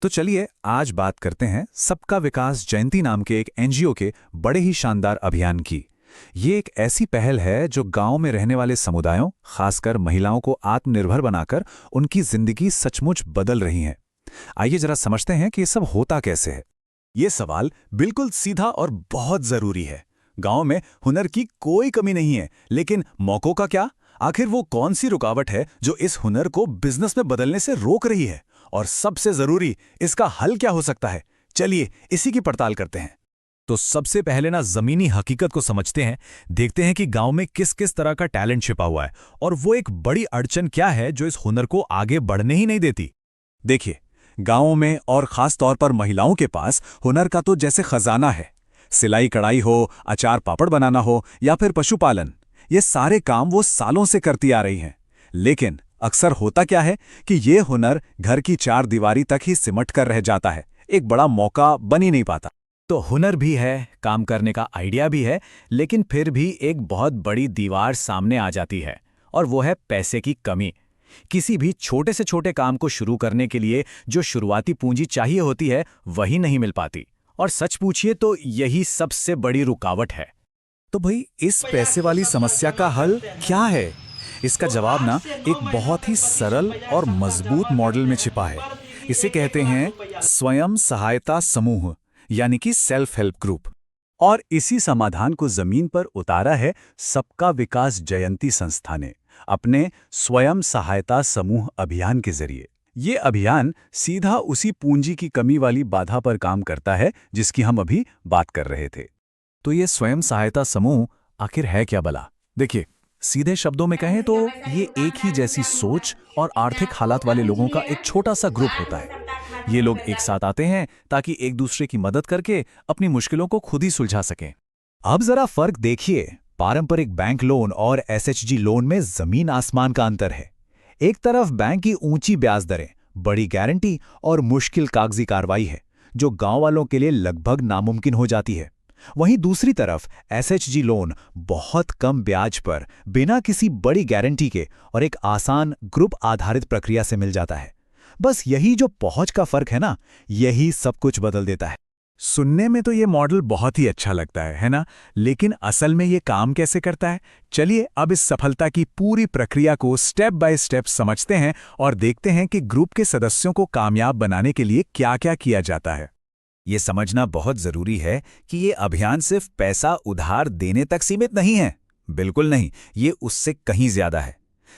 तो चलिए आज बात करते हैं सबका विकास जयंती नाम के एक एनजीओ के बड़े ही शानदार अभियान की। ये एक ऐसी पहल है जो गांव में रहने वाले समुदायों, खासकर महिलाओं को आत्मनिर्भर बनाकर उनकी जिंदगी सचमुच बदल रही है। आइए जरा समझते हैं कि ये सब होता कैसे है। ये सवाल बिल्कुल सीधा और बहुत जरूरी है। गांव में हुनर की कोई कमी नहीं है, लेकिन मौकों का क्या? आखिर वो कौन सी रुकावट है जो इस हुनर को बिजनेस में बदलने से रोक रही है? और सबसे जरूरी, इसका हल क्या हो सकता है? चलिए इसी की पड़ताल करते हैं। तो सबसे पहले ना जमीनी हकीकत को समझते हैं। देखते हैं कि गांव में किस किस तरह का टैलेंट छिपा हुआ है और वो एक बड़ी अड़चन क्या है जो इस हुनर को आगे बढ़ने ही नहीं देती। देखिए, गांवों में और खास तौर पर महिलाओं के पास हुनर का तो जैसे खजाना है। सिलाई कढ़ाई हो, अचार पापड़ बनाना हो या फिर पशुपालन, ये सारे काम वो सालों से करती आ रही हैं। लेकिन अक्सर होता क्या है कि ये हुनर घर की चार दीवारी तक ही सिमट कर रह जाता है, एक बड़ा मौका बन ही नहीं पाता। तो हुनर भी है, काम करने का आइडिया भी है, लेकिन फिर भी एक बहुत बड़ी दीवार सामने आ जाती है और वो है पैसे की कमी। किसी भी छोटे से छोटे काम को शुरू करने के लिए जो शुरुआती पूंजी चाहिए होती है वही नहीं मिल पाती। और सच पूछिए तो यही सबसे बड़ी रुकावट है। तो भाई, इस पैसे वाली समस्या का हल क्या है? इसका जवाब ना एक बहुत ही सरल और मजबूत मॉडल में छिपा है। इसे कहते हैं स्वयं सहायता समूह, यानी कि सेल्फ हेल्प ग्रुप। और इसी समाधान को जमीन पर उतारा है सबका विकास जयंती संस्था ने अपने स्वयं सहायता समूह अभियान के जरिए। ये अभियान सीधा उसी पूंजी की कमी वाली बाधा पर काम करता है जिसकी हम अभी बात कर रहे थे। तो ये स्वयं सहायता समूह आखिर है क्या भला? देखिए, सीधे शब्दों में कहें तो ये एक ही जैसी सोच और आर्थिक हालात वाले लोगों का एक छोटा सा ग्रुप होता है। ये लोग एक साथ आते हैं ताकि एक दूसरे की मदद करके अपनी मुश्किलों को खुद ही सुलझा सकें। अब जरा फर्क देखिए, पारंपरिक बैंक लोन और एसएचजी लोन में जमीन आसमान का अंतर है। एक तरफ बैंक की ऊंची ब्याज दरें, बड़ी गारंटी और मुश्किल कागजी कार्रवाई है जो गांव वालों के लिए लगभग नामुमकिन हो जाती है। वहीं दूसरी तरफ एसएचजी लोन बहुत कम ब्याज पर, बिना किसी बड़ी गारंटी के और एक आसान ग्रुप आधारित प्रक्रिया से मिल जाता है। बस यही जो पहुंच का फर्क है ना, यही सब कुछ बदल देता है। सुनने में तो ये मॉडल बहुत ही अच्छा लगता है ना? लेकिन असल में ये काम कैसे करता है? चलिए अब इस सफलता की पूरी प्रक्रिया को स्टेप बाय स्टेप समझते हैं और देखते हैं कि ग्रुप के सदस्यों को कामयाब बनाने के लिए क्या-क्या किया जाता है। ये समझना बहुत जरूरी है कि ये अभियान सिर्फ पैसा उधार देने तक सीमित नहीं है। बिल्कुल नहीं, ये उससे कहीं ज्यादा है।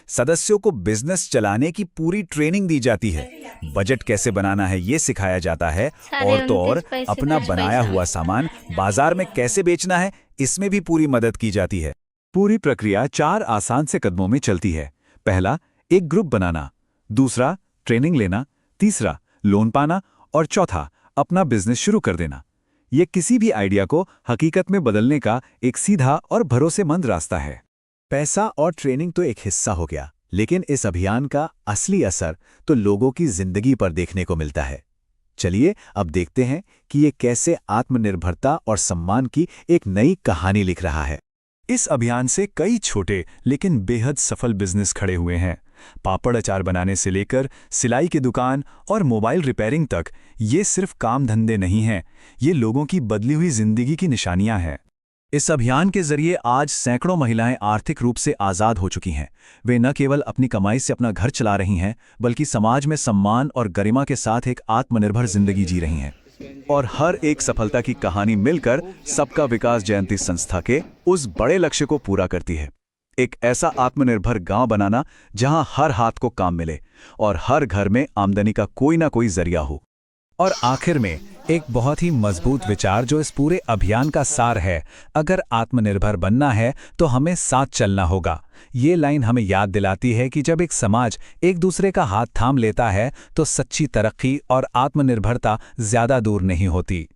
सदस्यों को बिजनेस चलाने की पूरी ट्रेनिंग दी जाती है, बजट कैसे बनाना है ये सिखाया जाता है, और तो और अपना बनाया हुआ सामान बाजार में कैसे बेचना है इसमें भी पूरी मदद की जाती है। पूरी प्रक्रिया 4 आसान से कदमों में चलती है। पहला, एक ग्रुप बनाना। दूसरा, ट्रेनिंग लेना। तीसरा, लोन पाना। और चौथा, अपना बिजनेस शुरू कर देना। ये किसी भी आइडिया को हकीकत में बदलने का एक सीधा और भरोसेमंद रास्ता है। पैसा और ट्रेनिंग तो एक हिस्सा हो गया, लेकिन इस अभियान का असली असर तो लोगों की जिंदगी पर देखने को मिलता है। चलिए अब देखते हैं कि ये कैसे आत्मनिर्भरता और सम्मान की एक नई कहानी लिख रहा है। इस अभियान से कई छोटे लेकिन बेहद सफल बिजनेस खड़े हुए हैं। पापड़ अचार बनाने से लेकर सिलाई की दुकान और मोबाइल रिपेयरिंग तक, ये सिर्फ काम धंधे नहीं हैं, ये लोगों की बदली हुई जिंदगी की निशानियां हैं। इस अभियान के जरिए आज सैकड़ों महिलाएं आर्थिक रूप से आज़ाद हो चुकी हैं। वे न केवल अपनी कमाई से अपना घर चला रही हैं, बल्कि समाज में सम्मान और गरिमा के साथ एक आत्मनिर्भर जिंदगी जी रही हैं। और हर एक सफलता की कहानी मिलकर सबका विकास जयंती संस्था के उस बड़े लक्ष्य को पूरा करती है, एक ऐसा आत्मनिर्भर गांव बनाना जहां हर हाथ को काम मिले और हर घर में आमदनी का कोई ना कोई जरिया हो। और आखिर में एक बहुत ही मजबूत विचार जो इस पूरे अभियान का सार है, अगर आत्मनिर्भर बनना है तो हमें साथ चलना होगा। ये लाइन हमें याद दिलाती है कि जब एक समाज एक दूसरे का हाथ थाम लेता है तो सच्ची तरक्की और आत्मनिर्भरता ज्यादा दूर नहीं होती।